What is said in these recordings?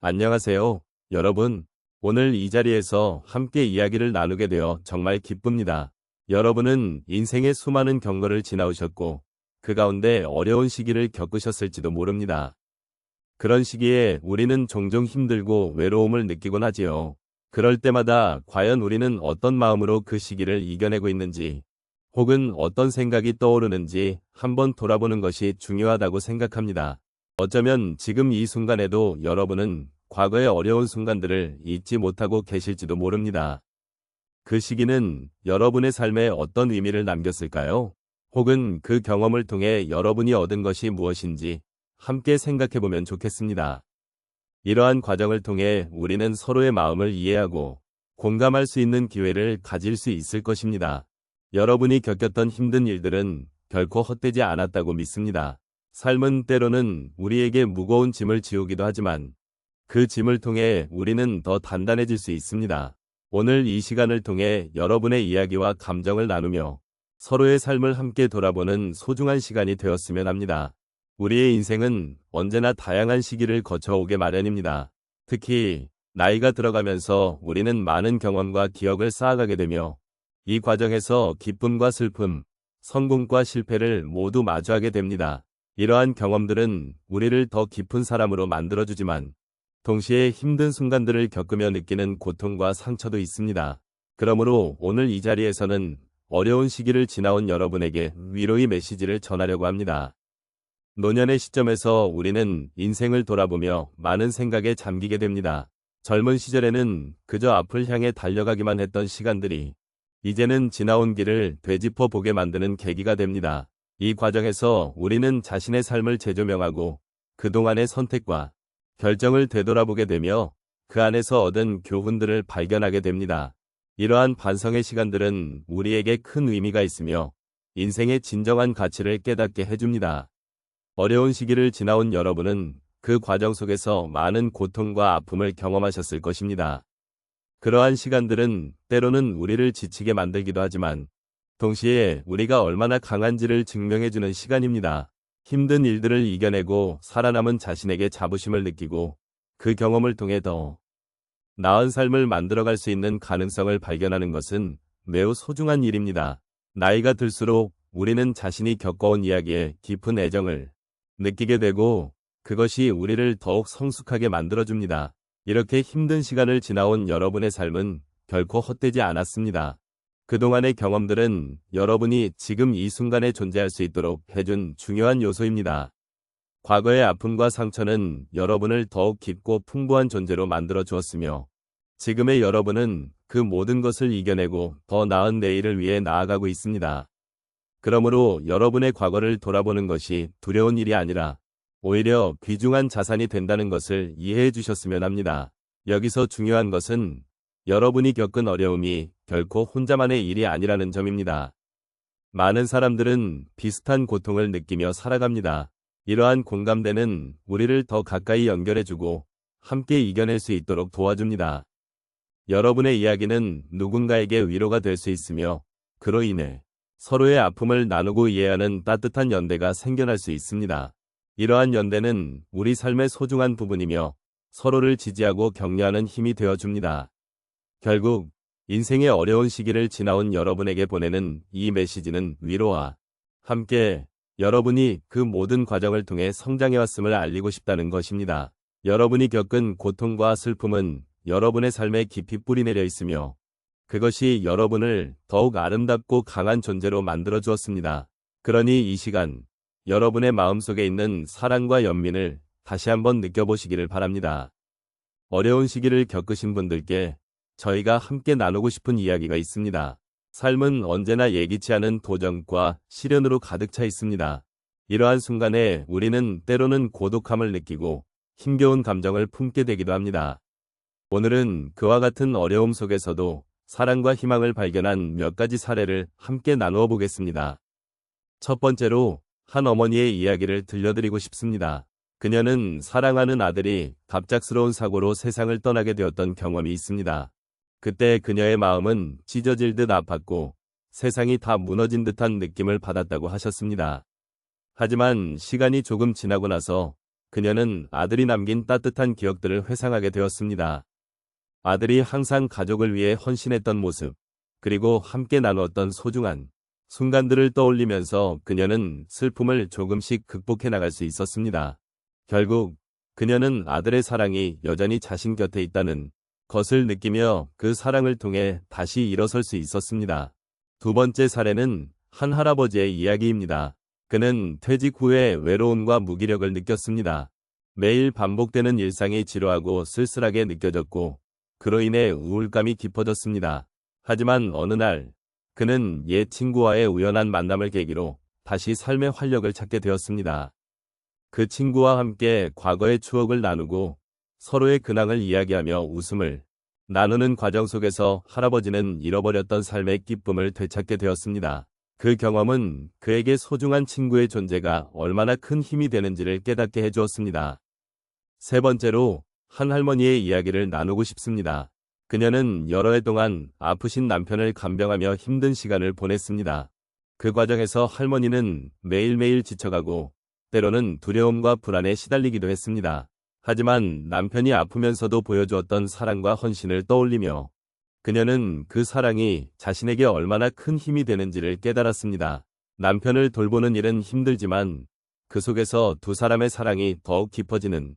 안녕하세요, 여러분. 오늘 이 자리에서 함께 이야기를 나누게 되어 정말 기쁩니다. 여러분은 인생의 수많은 경로를 지나오셨고, 그 가운데 어려운 시기를 겪으셨을지도 모릅니다. 그런 시기에 우리는 종종 힘들고 외로움을 느끼곤 하지요. 그럴 때마다 과연 우리는 어떤 마음으로 그 시기를 이겨내고 있는지, 혹은 어떤 생각이 떠오르는지 한번 돌아보는 것이 중요하다고 생각합니다. 어쩌면 지금 이 순간에도 여러분은 과거의 어려운 순간들을 잊지 못하고 계실지도 모릅니다. 그 시기는 여러분의 삶에 어떤 의미를 남겼을까요? 혹은 그 경험을 통해 여러분이 얻은 것이 무엇인지 함께 생각해보면 좋겠습니다. 이러한 과정을 통해 우리는 서로의 마음을 이해하고 공감할 수 있는 기회를 가질 수 있을 것입니다. 여러분이 겪었던 힘든 일들은 결코 헛되지 않았다고 믿습니다. 삶은 때로는 우리에게 무거운 짐을 지우기도 하지만 그 짐을 통해 우리는 더 단단해질 수 있습니다. 오늘 이 시간을 통해 여러분의 이야기와 감정을 나누며 서로의 삶을 함께 돌아보는 소중한 시간이 되었으면 합니다. 우리의 인생은 언제나 다양한 시기를 거쳐오게 마련입니다. 특히 나이가 들어가면서 우리는 많은 경험과 기억을 쌓아가게 되며 이 과정에서 기쁨과 슬픔, 성공과 실패를 모두 마주하게 됩니다. 이러한 경험들은 우리를 더 깊은 사람으로 만들어주지만 동시에 힘든 순간들을 겪으며 느끼는 고통과 상처도 있습니다. 그러므로 오늘 이 자리에서는 어려운 시기를 지나온 여러분에게 위로의 메시지를 전하려고 합니다. 노년의 시점에서 우리는 인생을 돌아보며 많은 생각에 잠기게 됩니다. 젊은 시절에는 그저 앞을 향해 달려가기만 했던 시간들이 이제는 지나온 길을 되짚어 보게 만드는 계기가 됩니다. 이 과정에서 우리는 자신의 삶을 재조명하고 그동안의 선택과 결정을 되돌아보게 되며 그 안에서 얻은 교훈들을 발견하게 됩니다. 이러한 반성의 시간들은 우리에게 큰 의미가 있으며 인생의 진정한 가치를 깨닫게 해줍니다. 어려운 시기를 지나온 여러분은 그 과정 속에서 많은 고통과 아픔을 경험하셨을 것입니다. 그러한 시간들은 때로는 우리를 지치게 만들기도 하지만 동시에 우리가 얼마나 강한지를 증명해주는 시간입니다. 힘든 일들을 이겨내고 살아남은 자신에게 자부심을 느끼고 그 경험을 통해 더 나은 삶을 만들어갈 수 있는 가능성을 발견하는 것은 매우 소중한 일입니다. 나이가 들수록 우리는 자신이 겪어온 이야기에 깊은 애정을 느끼게 되고 그것이 우리를 더욱 성숙하게 만들어줍니다. 이렇게 힘든 시간을 지나온 여러분의 삶은 결코 헛되지 않았습니다. 그동안의 경험들은 여러분이 지금 이 순간에 존재할 수 있도록 해준 중요한 요소입니다. 과거의 아픔과 상처는 여러분을 더욱 깊고 풍부한 존재로 만들어 주었으며 지금의 여러분은 그 모든 것을 이겨내고 더 나은 내일을 위해 나아가고 있습니다. 그러므로 여러분의 과거를 돌아보는 것이 두려운 일이 아니라 오히려 귀중한 자산이 된다는 것을 이해해 주셨으면 합니다. 여기서 중요한 것은 여러분이 겪은 어려움이 결코 혼자만의 일이 아니라는 점입니다. 많은 사람들은 비슷한 고통을 느끼며 살아갑니다. 이러한 공감대는 우리를 더 가까이 연결해주고 함께 이겨낼 수 있도록 도와줍니다. 여러분의 이야기는 누군가에게 위로가 될 수 있으며 그로 인해 서로의 아픔을 나누고 이해하는 따뜻한 연대가 생겨날 수 있습니다. 이러한 연대는 우리 삶의 소중한 부분이며 서로를 지지하고 격려하는 힘이 되어줍니다. 결국 인생의 어려운 시기를 지나온 여러분에게 보내는 이 메시지는 위로와 함께 여러분이 그 모든 과정을 통해 성장해왔음을 알리고 싶다는 것입니다. 여러분이 겪은 고통과 슬픔은 여러분의 삶에 깊이 뿌리내려 있으며 그것이 여러분을 더욱 아름답고 강한 존재로 만들어 주었습니다. 그러니 이 시간 여러분의 마음속에 있는 사랑과 연민을 다시 한번 느껴보시기를 바랍니다. 어려운 시기를 겪으신 분들께 저희가 함께 나누고 싶은 이야기가 있습니다. 삶은 언제나 예기치 않은 도전과 시련으로 가득 차 있습니다. 이러한 순간에 우리는 때로는 고독함을 느끼고 힘겨운 감정을 품게 되기도 합니다. 오늘은 그와 같은 어려움 속에서도 사랑과 희망을 발견한 몇 가지 사례를 함께 나누어 보겠습니다. 첫 번째로 한 어머니의 이야기를 들려드리고 싶습니다. 그녀는 사랑하는 아들이 갑작스러운 사고로 세상을 떠나게 되었던 경험이 있습니다. 그때 그녀의 마음은 찢어질 듯 아팠고 세상이 다 무너진 듯한 느낌을 받았다고 하셨습니다. 하지만 시간이 조금 지나고 나서 그녀는 아들이 남긴 따뜻한 기억들을 회상하게 되었습니다. 아들이 항상 가족을 위해 헌신했던 모습, 그리고 함께 나누었던 소중한 순간들을 떠올리면서 그녀는 슬픔을 조금씩 극복해 나갈 수 있었습니다. 결국 그녀는 아들의 사랑이 여전히 자신 곁에 있다는 것을 느끼며 그 사랑을 통해 다시 일어설 수 있었습니다. 두 번째 사례는 한 할아버지의 이야기입니다. 그는 퇴직 후에 외로움과 무기력을 느꼈습니다. 매일 반복되는 일상이 지루하고 쓸쓸하게 느껴졌고 그로 인해 우울감이 깊어졌습니다. 하지만 어느 날 그는 옛 친구와의 우연한 만남을 계기로 다시 삶의 활력을 찾게 되었습니다. 그 친구와 함께 과거의 추억을 나누고 서로의 근황을 이야기하며 웃음을 나누는 과정 속에서 할아버지는 잃어버렸던 삶의 기쁨을 되찾게 되었습니다. 그 경험은 그에게 소중한 친구의 존재가 얼마나 큰 힘이 되는지를 깨닫게 해주었습니다. 세 번째로 한 할머니의 이야기를 나누고 싶습니다. 그녀는 여러 해 동안 아프신 남편을 간병하며 힘든 시간을 보냈습니다. 그 과정에서 할머니는 매일매일 지쳐가고 때로는 두려움과 불안에 시달리기도 했습니다. 하지만 남편이 아프면서도 보여주었던 사랑과 헌신을 떠올리며 그녀는 그 사랑이 자신에게 얼마나 큰 힘이 되는지를 깨달았습니다. 남편을 돌보는 일은 힘들지만 그 속에서 두 사람의 사랑이 더욱 깊어지는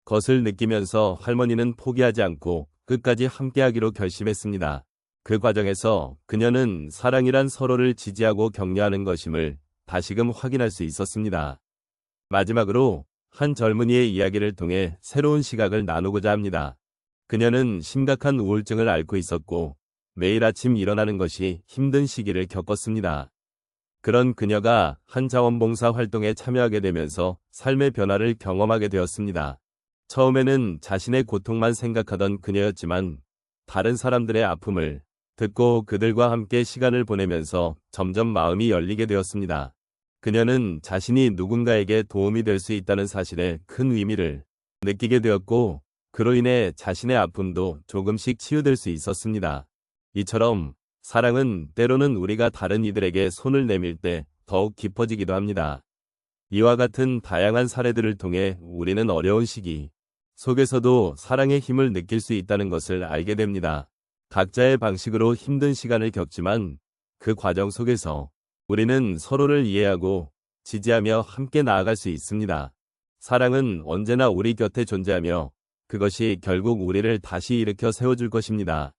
것을 느끼면서 할머니는 포기하지 않고 끝까지 함께하기로 결심했습니다. 그 과정에서 그녀는 사랑이란 서로를 지지하고 격려하는 것임을 다시금 확인할 수 있었습니다. 마지막으로 한 젊은이의 이야기를 통해 새로운 시각을 나누고자 합니다. 그녀는 심각한 우울증을 앓고 있었고 매일 아침 일어나는 것이 힘든 시기를 겪었습니다. 그런 그녀가 한 자원봉사 활동에 참여하게 되면서 삶의 변화를 경험하게 되었습니다. 처음에는 자신의 고통만 생각하던 그녀였지만 다른 사람들의 아픔을 듣고 그들과 함께 시간을 보내면서 점점 마음이 열리게 되었습니다. 그녀는 자신이 누군가에게 도움이 될 수 있다는 사실에 큰 의미를 느끼게 되었고 그로 인해 자신의 아픔도 조금씩 치유될 수 있었습니다. 이처럼 사랑은 때로는 우리가 다른 이들에게 손을 내밀 때 더욱 깊어지기도 합니다. 이와 같은 다양한 사례들을 통해 우리는 어려운 시기 속에서도 사랑의 힘을 느낄 수 있다는 것을 알게 됩니다. 각자의 방식으로 힘든 시간을 겪지만 그 과정 속에서 우리는 서로를 이해하고 지지하며 함께 나아갈 수 있습니다. 사랑은 언제나 우리 곁에 존재하며 그것이 결국 우리를 다시 일으켜 세워줄 것입니다.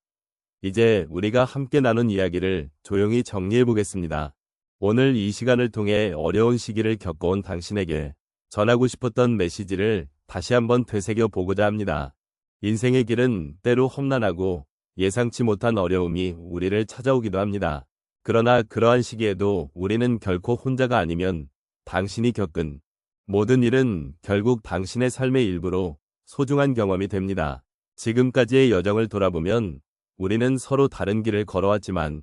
이제 우리가 함께 나눈 이야기를 조용히 정리해 보겠습니다. 오늘 이 시간을 통해 어려운 시기를 겪어온 당신에게 전하고 싶었던 메시지를 다시 한번 되새겨 보고자 합니다. 인생의 길은 때로 험난하고 예상치 못한 어려움이 우리를 찾아오기도 합니다. 그러나 그러한 시기에도 우리는 결코 혼자가 아니면 당신이 겪은 모든 일은 결국 당신의 삶의 일부로 소중한 경험이 됩니다. 지금까지의 여정을 돌아보면 우리는 서로 다른 길을 걸어왔지만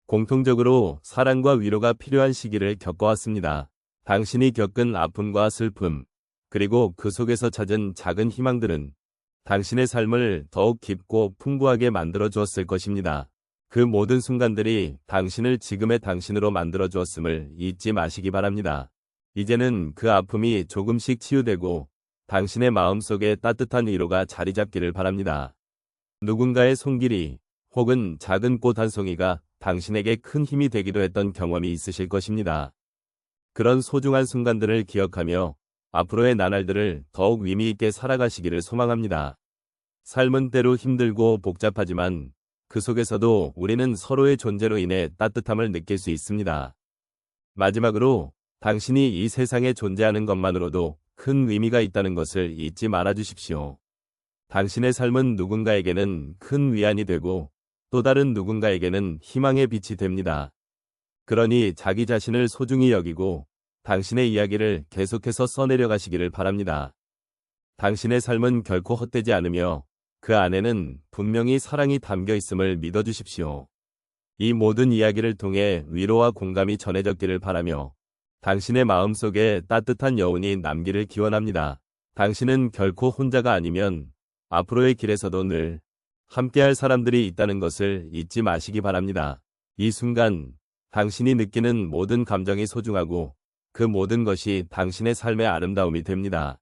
공통적으로 사랑과 위로가 필요한 시기를 겪어왔습니다. 당신이 겪은 아픔과 슬픔, 그리고 그 속에서 찾은 작은 희망들은 당신의 삶을 더욱 깊고 풍부하게 만들어 주었을 것입니다. 그 모든 순간들이 당신을 지금의 당신으로 만들어 주었음을 잊지 마시기 바랍니다. 이제는 그 아픔이 조금씩 치유되고 당신의 마음속에 따뜻한 위로가 자리 잡기를 바랍니다. 누군가의 손길이 혹은 작은 꽃 한 송이가 당신에게 큰 힘이 되기도 했던 경험이 있으실 것입니다. 그런 소중한 순간들을 기억하며 앞으로의 나날들을 더욱 의미 있게 살아가시기를 소망합니다. 삶은 때로 힘들고 복잡하지만 그 속에서도 우리는 서로의 존재로 인해 따뜻함을 느낄 수 있습니다. 마지막으로 당신이 이 세상에 존재하는 것만으로도 큰 의미가 있다는 것을 잊지 말아 주십시오. 당신의 삶은 누군가에게는 큰 위안이 되고 또 다른 누군가에게는 희망의 빛이 됩니다. 그러니 자기 자신을 소중히 여기고 당신의 이야기를 계속해서 써내려 가시기를 바랍니다. 당신의 삶은 결코 헛되지 않으며 그 안에는 분명히 사랑이 담겨 있음을 믿어주십시오. 이 모든 이야기를 통해 위로와 공감이 전해졌기를 바라며 당신의 마음속에 따뜻한 여운이 남기를 기원합니다. 당신은 결코 혼자가 아니면 앞으로의 길에서도 늘 함께할 사람들이 있다는 것을 잊지 마시기 바랍니다. 이 순간 당신이 느끼는 모든 감정이 소중하고 그 모든 것이 당신의 삶의 아름다움이 됩니다.